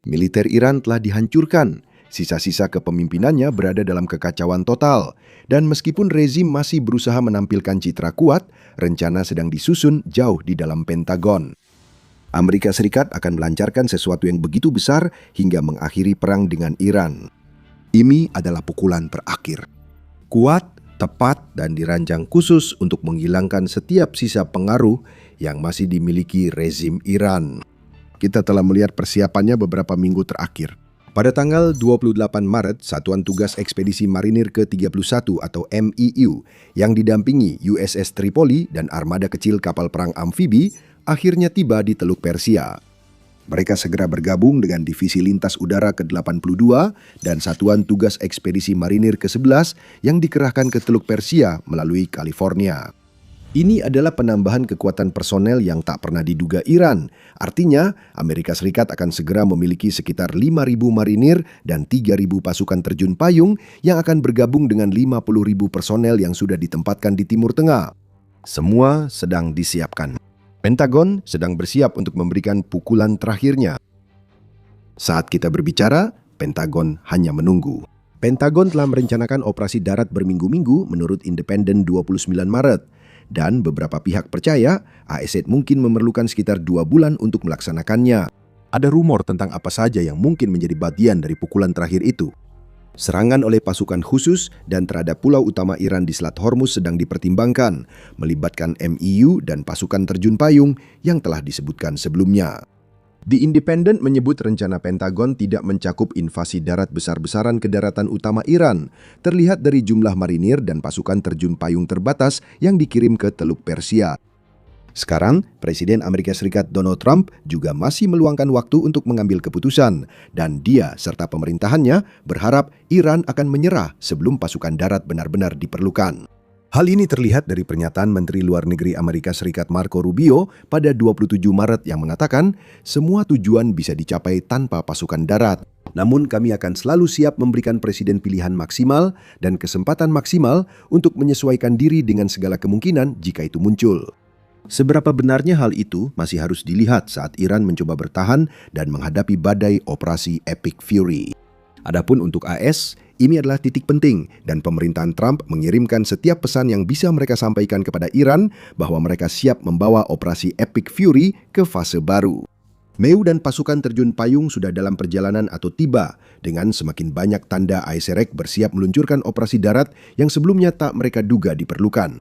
Militer Iran telah dihancurkan, sisa-sisa kepemimpinannya berada dalam kekacauan total, dan meskipun rezim masih berusaha menampilkan citra kuat, rencana sedang disusun jauh di dalam Pentagon. Amerika Serikat akan melancarkan sesuatu yang begitu besar hingga mengakhiri perang dengan Iran. Ini adalah pukulan terakhir. Kuat, tepat, dan dirancang khusus untuk menghilangkan setiap sisa pengaruh yang masih dimiliki rezim Iran. Kita telah melihat persiapannya beberapa minggu terakhir. Pada tanggal 28 Maret, Satuan Tugas Ekspedisi Marinir ke-31 atau MEU yang didampingi USS Tripoli dan armada kecil kapal perang amfibi akhirnya tiba di Teluk Persia. Mereka segera bergabung dengan Divisi Lintas Udara ke-82 dan Satuan Tugas Ekspedisi Marinir ke-11 yang dikerahkan ke Teluk Persia melalui California. Ini adalah penambahan kekuatan personel yang tak pernah diduga Iran. Artinya, Amerika Serikat akan segera memiliki sekitar 5.000 marinir dan 3.000 pasukan terjun payung yang akan bergabung dengan 50.000 personel yang sudah ditempatkan di Timur Tengah. Semua sedang disiapkan. Pentagon sedang bersiap untuk memberikan pukulan terakhirnya. Saat kita berbicara, Pentagon hanya menunggu. Pentagon telah merencanakan operasi darat berminggu-minggu menurut Independen 29 Maret. Dan beberapa pihak percaya AS mungkin memerlukan sekitar 2 bulan untuk melaksanakannya. Ada rumor tentang apa saja yang mungkin menjadi bagian dari pukulan terakhir itu. Serangan oleh pasukan khusus dan terhadap pulau utama Iran di Selat Hormuz sedang dipertimbangkan, melibatkan MEU dan pasukan terjun payung yang telah disebutkan sebelumnya. The Independent menyebut rencana Pentagon tidak mencakup invasi darat besar-besaran ke daratan utama Iran, terlihat dari jumlah marinir dan pasukan terjun payung terbatas yang dikirim ke Teluk Persia. Sekarang, Presiden Amerika Serikat Donald Trump juga masih meluangkan waktu untuk mengambil keputusan, dan dia serta pemerintahannya berharap Iran akan menyerah sebelum pasukan darat benar-benar diperlukan. Hal ini terlihat dari pernyataan Menteri Luar Negeri Amerika Serikat Marco Rubio pada 27 Maret yang mengatakan, semua tujuan bisa dicapai tanpa pasukan darat. Namun kami akan selalu siap memberikan presiden pilihan maksimal dan kesempatan maksimal untuk menyesuaikan diri dengan segala kemungkinan jika itu muncul. Seberapa benarnya hal itu masih harus dilihat saat Iran mencoba bertahan dan menghadapi badai operasi Epic Fury. Adapun untuk AS, ini adalah titik penting dan pemerintahan Trump mengirimkan setiap pesan yang bisa mereka sampaikan kepada Iran bahwa mereka siap membawa operasi Epic Fury ke fase baru. MEU dan pasukan terjun payung sudah dalam perjalanan atau tiba dengan semakin banyak tanda AS bersiap meluncurkan operasi darat yang sebelumnya tak mereka duga diperlukan.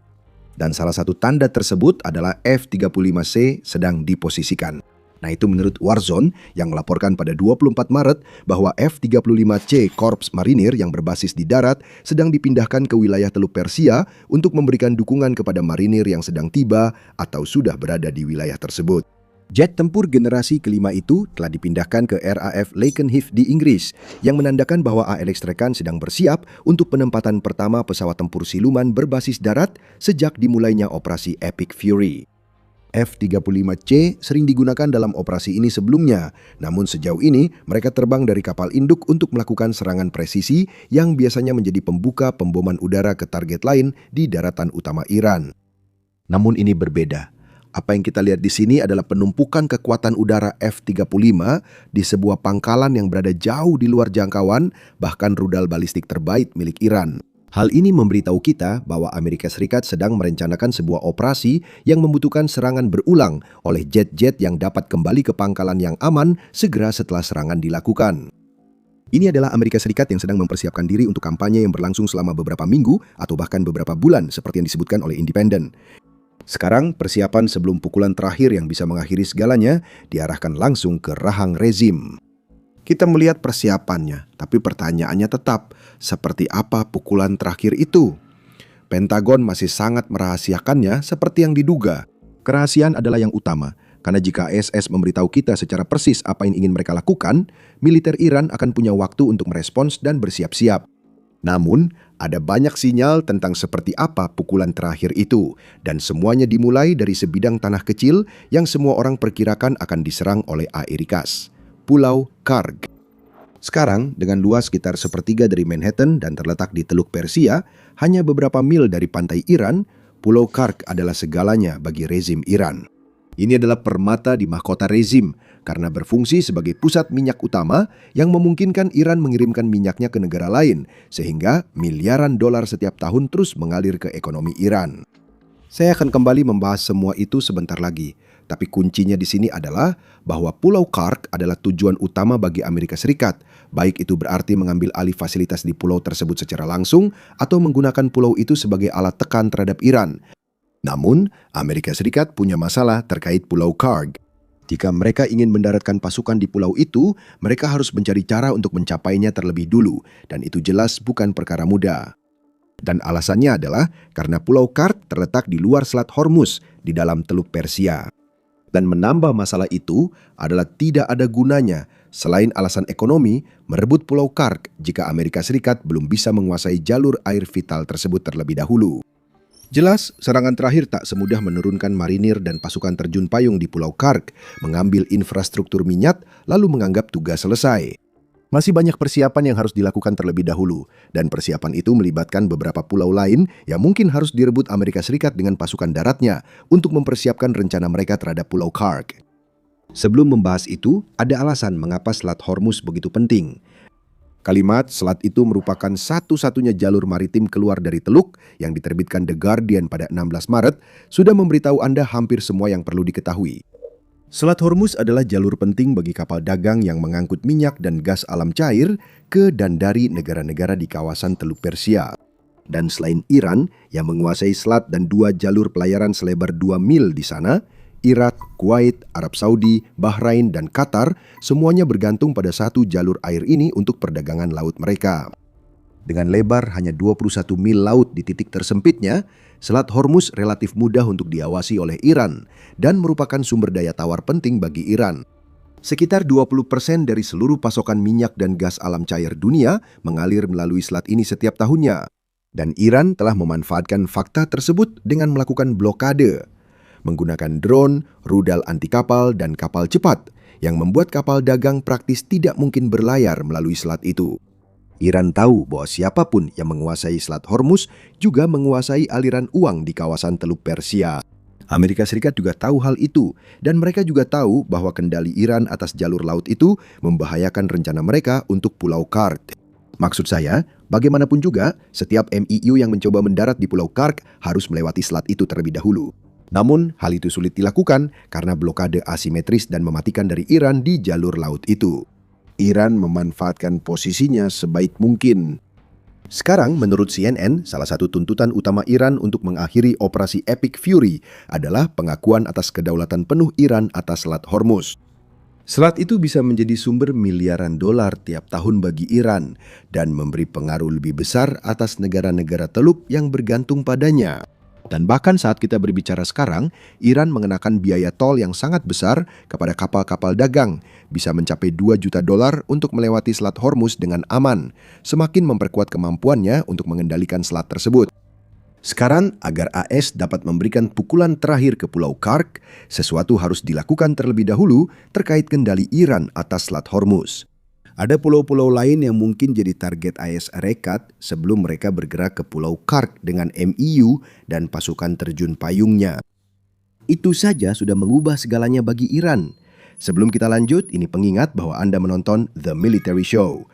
Dan salah satu tanda tersebut adalah F-35C sedang diposisikan. Nah itu menurut Warzone yang melaporkan pada 24 Maret bahwa F-35C Korps Marinir yang berbasis di darat sedang dipindahkan ke wilayah Teluk Persia untuk memberikan dukungan kepada marinir yang sedang tiba atau sudah berada di wilayah tersebut. Jet tempur generasi kelima itu telah dipindahkan ke RAF Lakenheath di Inggris, yang menandakan bahwa ALX Rekan sedang bersiap untuk penempatan pertama pesawat tempur siluman berbasis darat sejak dimulainya operasi Epic Fury. F-35C sering digunakan dalam operasi ini sebelumnya, namun sejauh ini mereka terbang dari kapal induk untuk melakukan serangan presisi yang biasanya menjadi pembuka pemboman udara ke target lain di daratan utama Iran. Namun ini berbeda. Apa yang kita lihat di sini adalah penumpukan kekuatan udara F-35 di sebuah pangkalan yang berada jauh di luar jangkauan, bahkan rudal balistik terbaik milik Iran. Hal ini memberitahu kita bahwa Amerika Serikat sedang merencanakan sebuah operasi yang membutuhkan serangan berulang oleh jet-jet yang dapat kembali ke pangkalan yang aman segera setelah serangan dilakukan. Ini adalah Amerika Serikat yang sedang mempersiapkan diri untuk kampanye yang berlangsung selama beberapa minggu atau bahkan beberapa bulan seperti yang disebutkan oleh Independen. Sekarang, persiapan sebelum pukulan terakhir yang bisa mengakhiri segalanya diarahkan langsung ke rahang rezim. Kita melihat persiapannya, tapi pertanyaannya tetap, seperti apa pukulan terakhir itu? Pentagon masih sangat merahasiakannya seperti yang diduga. Kerahasiaan adalah yang utama, karena jika ASS memberitahu kita secara persis apa yang ingin mereka lakukan, militer Iran akan punya waktu untuk merespons dan bersiap-siap. Namun, ada banyak sinyal tentang seperti apa pukulan terakhir itu, dan semuanya dimulai dari sebidang tanah kecil yang semua orang perkirakan akan diserang oleh Amerikas, Pulau Karg. Sekarang, dengan luas sekitar sepertiga dari Manhattan dan terletak di Teluk Persia, hanya beberapa mil dari pantai Iran, Pulau Karg adalah segalanya bagi rezim Iran. Ini adalah permata di mahkota rezim, karena berfungsi sebagai pusat minyak utama yang memungkinkan Iran mengirimkan minyaknya ke negara lain, sehingga miliaran dolar setiap tahun terus mengalir ke ekonomi Iran. Saya akan kembali membahas semua itu sebentar lagi, tapi kuncinya di sini adalah bahwa Pulau Kark adalah tujuan utama bagi Amerika Serikat, baik itu berarti mengambil alih fasilitas di pulau tersebut secara langsung atau menggunakan pulau itu sebagai alat tekan terhadap Iran. Namun, Amerika Serikat punya masalah terkait Pulau Kark. Jika mereka ingin mendaratkan pasukan di pulau itu, mereka harus mencari cara untuk mencapainya terlebih dulu, dan itu jelas bukan perkara mudah. Dan alasannya adalah karena Pulau Kark terletak di luar Selat Hormuz, di dalam Teluk Persia. Dan menambah masalah itu adalah tidak ada gunanya, selain alasan ekonomi, merebut Pulau Kark jika Amerika Serikat belum bisa menguasai jalur air vital tersebut terlebih dahulu. Jelas, serangan terakhir tak semudah menurunkan marinir dan pasukan terjun payung di Pulau Kark, mengambil infrastruktur minyak, lalu menganggap tugas selesai. Masih banyak persiapan yang harus dilakukan terlebih dahulu, dan persiapan itu melibatkan beberapa pulau lain yang mungkin harus direbut Amerika Serikat dengan pasukan daratnya untuk mempersiapkan rencana mereka terhadap Pulau Kark. Sebelum membahas itu, ada alasan mengapa Selat Hormuz begitu penting. Kalimat selat itu merupakan satu-satunya jalur maritim keluar dari teluk yang diterbitkan The Guardian pada 16 Maret sudah memberitahu Anda hampir semua yang perlu diketahui. Selat Hormuz adalah jalur penting bagi kapal dagang yang mengangkut minyak dan gas alam cair ke dan dari negara-negara di kawasan Teluk Persia. Dan selain Iran yang menguasai selat dan 2 jalur pelayaran selebar 2 mil di sana, Irak, Kuwait, Arab Saudi, Bahrain, dan Qatar semuanya bergantung pada satu jalur air ini untuk perdagangan laut mereka. Dengan lebar hanya 21 mil laut di titik tersempitnya, Selat Hormuz relatif mudah untuk diawasi oleh Iran dan merupakan sumber daya tawar penting bagi Iran. Sekitar 20% dari seluruh pasokan minyak dan gas alam cair dunia mengalir melalui selat ini setiap tahunnya. Dan Iran telah memanfaatkan fakta tersebut dengan melakukan blokade, menggunakan drone, rudal anti kapal, dan kapal cepat yang membuat kapal dagang praktis tidak mungkin berlayar melalui selat itu. Iran tahu bahwa siapapun yang menguasai Selat Hormuz juga menguasai aliran uang di kawasan Teluk Persia. Amerika Serikat juga tahu hal itu, dan mereka juga tahu bahwa kendali Iran atas jalur laut itu membahayakan rencana mereka untuk Pulau Kark. Maksud saya, bagaimanapun juga, setiap MIU yang mencoba mendarat di Pulau Kark harus melewati selat itu terlebih dahulu. Namun, hal itu sulit dilakukan karena blokade asimetris dan mematikan dari Iran di jalur laut itu. Iran memanfaatkan posisinya sebaik mungkin. Sekarang, menurut CNN, salah satu tuntutan utama Iran untuk mengakhiri operasi Epic Fury adalah pengakuan atas kedaulatan penuh Iran atas Selat Hormuz. Selat itu bisa menjadi sumber miliaran dolar tiap tahun bagi Iran dan memberi pengaruh lebih besar atas negara-negara teluk yang bergantung padanya. Dan bahkan saat kita berbicara sekarang, Iran mengenakan biaya tol yang sangat besar kepada kapal-kapal dagang, bisa mencapai 2 juta dolar untuk melewati Selat Hormuz dengan aman, semakin memperkuat kemampuannya untuk mengendalikan selat tersebut. Sekarang, agar AS dapat memberikan pukulan terakhir ke Pulau Kark, sesuatu harus dilakukan terlebih dahulu terkait kendali Iran atas Selat Hormuz. Ada pulau-pulau lain yang mungkin jadi target AS Rekat sebelum mereka bergerak ke Pulau Kark dengan MIU dan pasukan terjun payungnya. Itu saja sudah mengubah segalanya bagi Iran. Sebelum kita lanjut, ini pengingat bahwa Anda menonton The Military Show.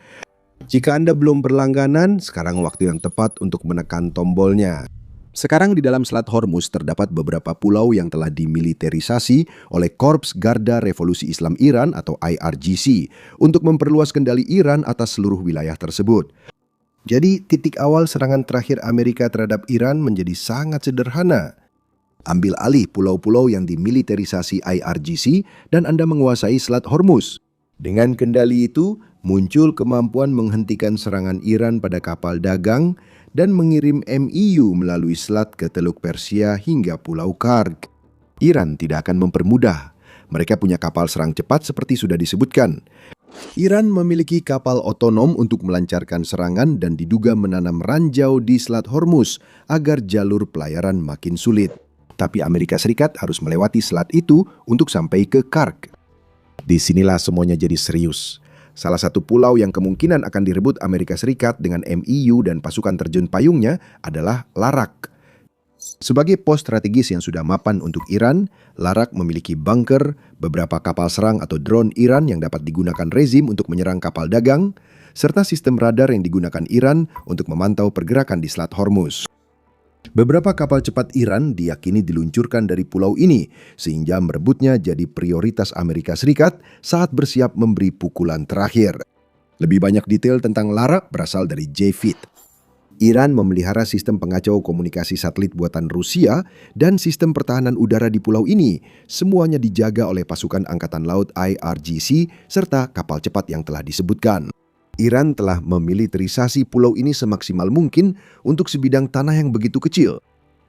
Jika Anda belum berlangganan, sekarang waktu yang tepat untuk menekan tombolnya. Sekarang di dalam Selat Hormuz terdapat beberapa pulau yang telah dimiliterisasi oleh Korps Garda Revolusi Islam Iran atau IRGC untuk memperluas kendali Iran atas seluruh wilayah tersebut. Jadi titik awal serangan terakhir Amerika terhadap Iran menjadi sangat sederhana. Ambil alih pulau-pulau yang dimiliterisasi IRGC dan Anda menguasai Selat Hormuz. Dengan kendali itu, muncul kemampuan menghentikan serangan Iran pada kapal dagang dan mengirim MIU melalui selat ke Teluk Persia hingga Pulau Kark. Iran tidak akan mempermudah. Mereka punya kapal serang cepat seperti sudah disebutkan. Iran memiliki kapal otonom untuk melancarkan serangan dan diduga menanam ranjau di Selat Hormuz agar jalur pelayaran makin sulit. Tapi Amerika Serikat harus melewati selat itu untuk sampai ke Kark. Disinilah semuanya jadi serius. Salah satu pulau yang kemungkinan akan direbut Amerika Serikat dengan MIU dan pasukan terjun payungnya adalah Larak. Sebagai pos strategis yang sudah mapan untuk Iran, Larak memiliki bunker, beberapa kapal serang atau drone Iran yang dapat digunakan rezim untuk menyerang kapal dagang, serta sistem radar yang digunakan Iran untuk memantau pergerakan di Selat Hormuz. Beberapa kapal cepat Iran diyakini diluncurkan dari pulau ini, sehingga merebutnya jadi prioritas Amerika Serikat saat bersiap memberi pukulan terakhir. Lebih banyak detail tentang Larak berasal dari JFIT. Iran memelihara sistem pengacau komunikasi satelit buatan Rusia dan sistem pertahanan udara di pulau ini. Semuanya dijaga oleh pasukan Angkatan Laut IRGC serta kapal cepat yang telah disebutkan. Iran telah memiliterisasi pulau ini semaksimal mungkin untuk sebidang tanah yang begitu kecil.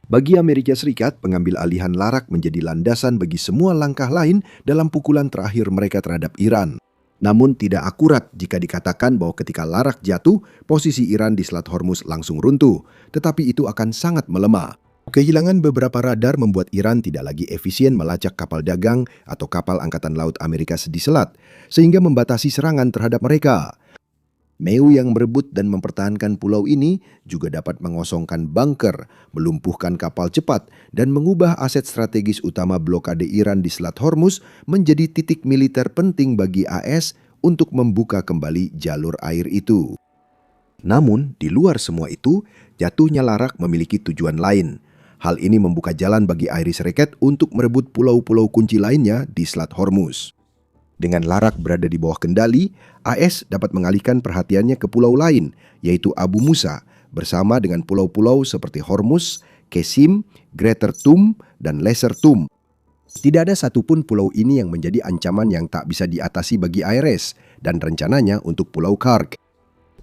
Bagi Amerika Serikat, pengambil alihan Larak menjadi landasan bagi semua langkah lain dalam pukulan terakhir mereka terhadap Iran. Namun tidak akurat jika dikatakan bahwa ketika Larak jatuh, posisi Iran di Selat Hormuz langsung runtuh, tetapi itu akan sangat melemah. Kehilangan beberapa radar membuat Iran tidak lagi efisien melacak kapal dagang atau kapal Angkatan Laut Amerika di selat, sehingga membatasi serangan terhadap mereka. Meu yang merebut dan mempertahankan pulau ini juga dapat mengosongkan bunker, melumpuhkan kapal cepat, dan mengubah aset strategis utama blokade Iran di Selat Hormuz menjadi titik militer penting bagi AS untuk membuka kembali jalur air itu. Namun, di luar semua itu, jatuhnya Larak memiliki tujuan lain. Hal ini membuka jalan bagi Irish Racket untuk merebut pulau-pulau kunci lainnya di Selat Hormuz. Dengan Larak berada di bawah kendali, AS dapat mengalihkan perhatiannya ke pulau lain, yaitu Abu Musa, bersama dengan pulau-pulau seperti Hormuz, Qasim, Greater Tum, dan Lesser Tum. Tidak ada satupun pulau ini yang menjadi ancaman yang tak bisa diatasi bagi IRS, dan rencananya untuk Pulau Karg.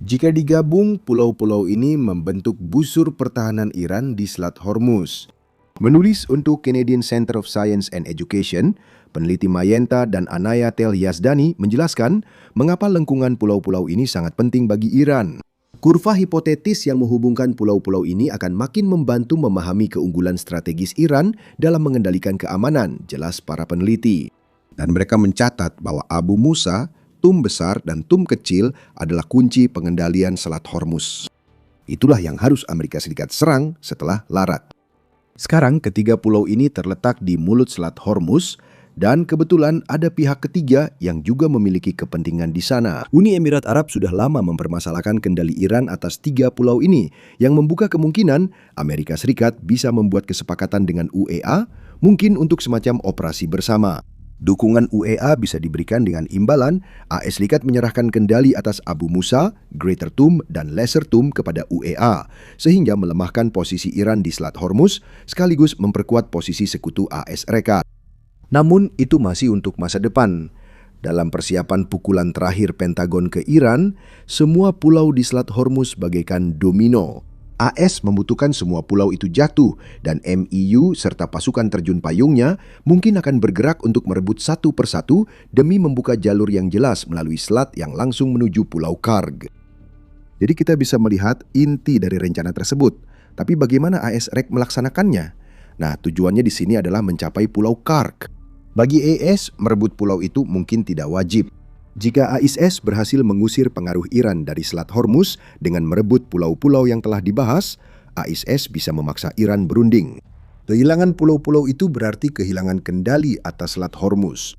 Jika digabung, pulau-pulau ini membentuk busur pertahanan Iran di Selat Hormuz. Menulis untuk Canadian Center of Science and Education, peneliti Mayenta dan Anaya Tel Yazdani menjelaskan mengapa lengkungan pulau-pulau ini sangat penting bagi Iran. Kurva hipotetis yang menghubungkan pulau-pulau ini akan makin membantu memahami keunggulan strategis Iran dalam mengendalikan keamanan, jelas para peneliti. Dan mereka mencatat bahwa Abu Musa, Tum besar dan Tum kecil adalah kunci pengendalian Selat Hormuz. Itulah yang harus Amerika Serikat serang setelah Larak. Sekarang ketiga pulau ini terletak di mulut Selat Hormuz dan kebetulan ada pihak ketiga yang juga memiliki kepentingan di sana. Uni Emirat Arab sudah lama mempermasalahkan kendali Iran atas tiga pulau ini yang membuka kemungkinan Amerika Serikat bisa membuat kesepakatan dengan UEA mungkin untuk semacam operasi bersama. Dukungan UEA bisa diberikan dengan imbalan AS Serikat menyerahkan kendali atas Abu Musa, Greater Tum, dan Lesser Tum kepada UEA, sehingga melemahkan posisi Iran di Selat Hormuz sekaligus memperkuat posisi sekutu AS Serikat. Namun itu masih untuk masa depan. Dalam persiapan pukulan terakhir Pentagon ke Iran, semua pulau di Selat Hormuz bagaikan domino. AS membutuhkan semua pulau itu jatuh dan MIU serta pasukan terjun payungnya mungkin akan bergerak untuk merebut satu persatu demi membuka jalur yang jelas melalui selat yang langsung menuju Pulau Karg. Jadi kita bisa melihat inti dari rencana tersebut. Tapi bagaimana AS REC melaksanakannya? Nah, tujuannya di sini adalah mencapai Pulau Karg. Bagi AS, merebut pulau itu mungkin tidak wajib. Jika AIS berhasil mengusir pengaruh Iran dari Selat Hormuz dengan merebut pulau-pulau yang telah dibahas, AIS bisa memaksa Iran berunding. Kehilangan pulau-pulau itu berarti kehilangan kendali atas Selat Hormuz.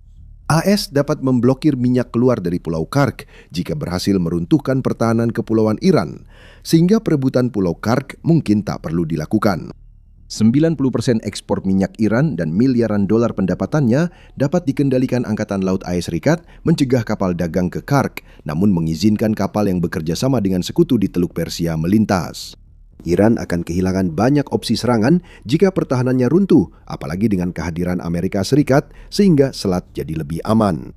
AS dapat memblokir minyak keluar dari Pulau Karg jika berhasil meruntuhkan pertahanan kepulauan Iran, sehingga perebutan Pulau Karg mungkin tak perlu dilakukan. 90% ekspor minyak Iran dan miliaran dolar pendapatannya dapat dikendalikan Angkatan Laut AS Serikat mencegah kapal dagang ke Karg, namun mengizinkan kapal yang bekerja sama dengan sekutu di Teluk Persia melintas. Iran akan kehilangan banyak opsi serangan jika pertahanannya runtuh, apalagi dengan kehadiran Amerika Serikat, sehingga selat jadi lebih aman.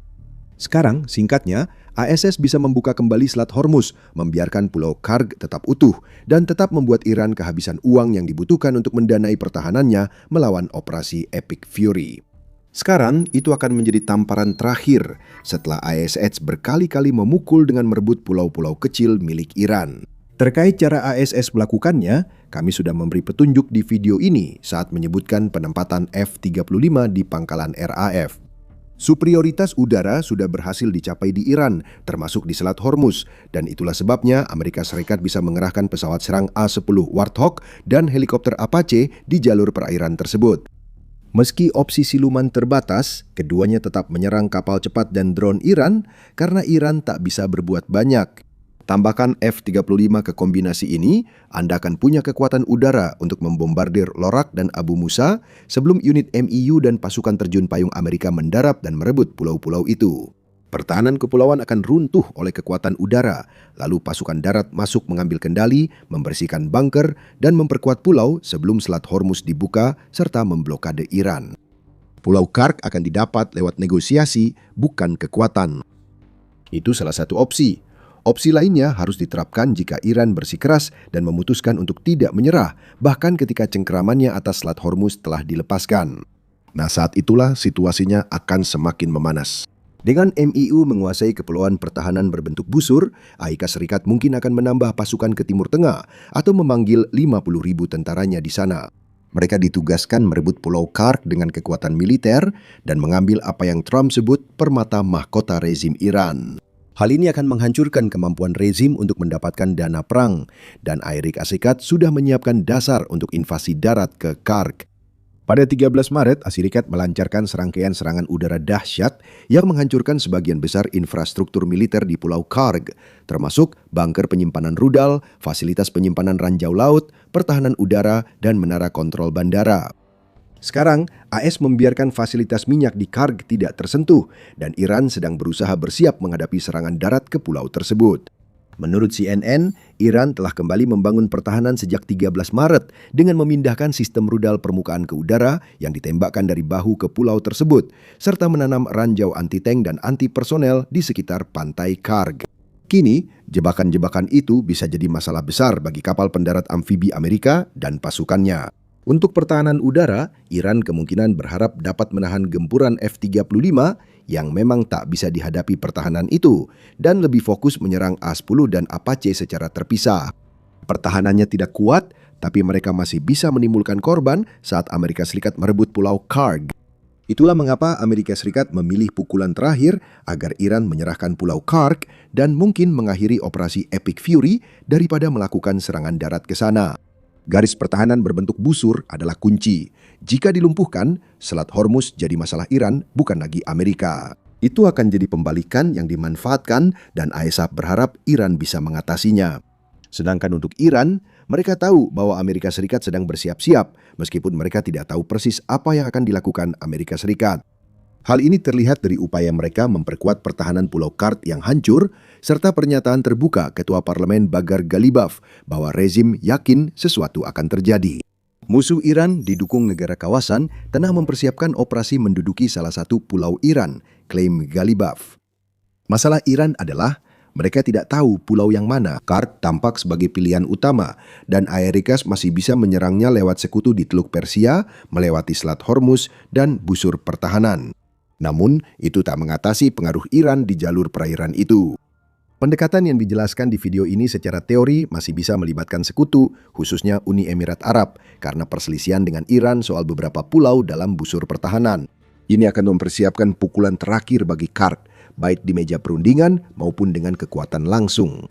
Sekarang, singkatnya, AS bisa membuka kembali Selat Hormuz, membiarkan Pulau Karg tetap utuh, dan tetap membuat Iran kehabisan uang yang dibutuhkan untuk mendanai pertahanannya melawan operasi Epic Fury. Sekarang, itu akan menjadi tamparan terakhir setelah AS berkali-kali memukul dengan merebut pulau-pulau kecil milik Iran. Terkait cara AS melakukannya, kami sudah memberi petunjuk di video ini saat menyebutkan penempatan F-35 di pangkalan RAF. Superioritas udara sudah berhasil dicapai di Iran, termasuk di Selat Hormuz, dan itulah sebabnya Amerika Serikat bisa mengerahkan pesawat serang A-10 Warthog dan helikopter Apache di jalur perairan tersebut. Meski opsi siluman terbatas, keduanya tetap menyerang kapal cepat dan drone Iran karena Iran tak bisa berbuat banyak. Tambahkan F-35 ke kombinasi ini, Anda akan punya kekuatan udara untuk membombardir Lorak dan Abu Musa sebelum unit MIU dan pasukan terjun payung Amerika mendarat dan merebut pulau-pulau itu. Pertahanan kepulauan akan runtuh oleh kekuatan udara, lalu pasukan darat masuk mengambil kendali, membersihkan bunker, dan memperkuat pulau sebelum Selat Hormuz dibuka serta memblokade Iran. Pulau Karg akan didapat lewat negosiasi, bukan kekuatan. Itu salah satu opsi. Opsi lainnya harus diterapkan jika Iran bersikeras dan memutuskan untuk tidak menyerah, bahkan ketika cengkeramannya atas Selat Hormuz telah dilepaskan. Nah, saat itulah situasinya akan semakin memanas. Dengan MIU menguasai kepulauan pertahanan berbentuk busur, Amerika Serikat mungkin akan menambah pasukan ke Timur Tengah atau memanggil 50.000 tentaranya di sana. Mereka ditugaskan merebut Pulau Karg dengan kekuatan militer dan mengambil apa yang Trump sebut permata mahkota rezim Iran. Hal ini akan menghancurkan kemampuan rezim untuk mendapatkan dana perang, dan Amerika Serikat sudah menyiapkan dasar untuk invasi darat ke Karg. Pada 13 Maret, Amerika Serikat melancarkan serangkaian serangan udara dahsyat yang menghancurkan sebagian besar infrastruktur militer di Pulau Karg, termasuk bunker penyimpanan rudal, fasilitas penyimpanan ranjau laut, pertahanan udara, dan menara kontrol bandara. Sekarang, AS membiarkan fasilitas minyak di Karg tidak tersentuh dan Iran sedang berusaha bersiap menghadapi serangan darat ke pulau tersebut. Menurut CNN, Iran telah kembali membangun pertahanan sejak 13 Maret dengan memindahkan sistem rudal permukaan ke udara yang ditembakkan dari bahu ke pulau tersebut, serta menanam ranjau anti-tank dan anti-personel di sekitar pantai Karg. Kini, jebakan-jebakan itu bisa jadi masalah besar bagi kapal pendarat amfibi Amerika dan pasukannya. Untuk pertahanan udara, Iran kemungkinan berharap dapat menahan gempuran F-35 yang memang tak bisa dihadapi pertahanan itu dan lebih fokus menyerang A-10 dan Apache secara terpisah. Pertahanannya tidak kuat, tapi mereka masih bisa menimbulkan korban saat Amerika Serikat merebut Pulau Karg. Itulah mengapa Amerika Serikat memilih pukulan terakhir agar Iran menyerahkan Pulau Karg dan mungkin mengakhiri operasi Epic Fury daripada melakukan serangan darat ke sana. Garis pertahanan berbentuk busur adalah kunci. Jika dilumpuhkan, Selat Hormuz jadi masalah Iran, bukan lagi Amerika. Itu akan jadi pembalikan yang dimanfaatkan dan ISAF berharap Iran bisa mengatasinya. Sedangkan untuk Iran, mereka tahu bahwa Amerika Serikat sedang bersiap-siap, meskipun mereka tidak tahu persis apa yang akan dilakukan Amerika Serikat. Hal ini terlihat dari upaya mereka memperkuat pertahanan Pulau Karg yang hancur, serta pernyataan terbuka Ketua Parlemen Bagar Ghalibaf bahwa rezim yakin sesuatu akan terjadi. Musuh Iran didukung negara kawasan tengah mempersiapkan operasi menduduki salah satu pulau Iran, klaim Ghalibaf. Masalah Iran adalah mereka tidak tahu pulau yang mana. Karg tampak sebagai pilihan utama, dan Amerika masih bisa menyerangnya lewat sekutu di Teluk Persia, melewati Selat Hormuz, dan busur pertahanan. Namun, itu tak mengatasi pengaruh Iran di jalur perairan itu. Pendekatan yang dijelaskan di video ini secara teori masih bisa melibatkan sekutu, khususnya Uni Emirat Arab, karena perselisihan dengan Iran soal beberapa pulau dalam busur pertahanan. Ini akan mempersiapkan pukulan terakhir bagi Karg, baik di meja perundingan maupun dengan kekuatan langsung.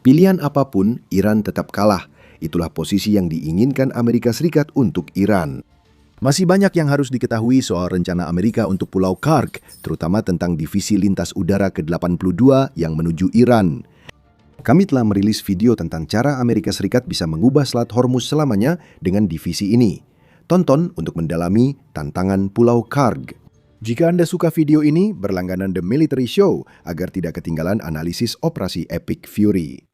Pilihan apapun, Iran tetap kalah. Itulah posisi yang diinginkan Amerika Serikat untuk Iran. Masih banyak yang harus diketahui soal rencana Amerika untuk Pulau Karg, terutama tentang divisi lintas udara ke-82 yang menuju Iran. Kami telah merilis video tentang cara Amerika Serikat bisa mengubah Selat Hormuz selamanya dengan divisi ini. Tonton untuk mendalami tantangan Pulau Karg. Jika Anda suka video ini, berlangganan The Military Show agar tidak ketinggalan analisis operasi Epic Fury.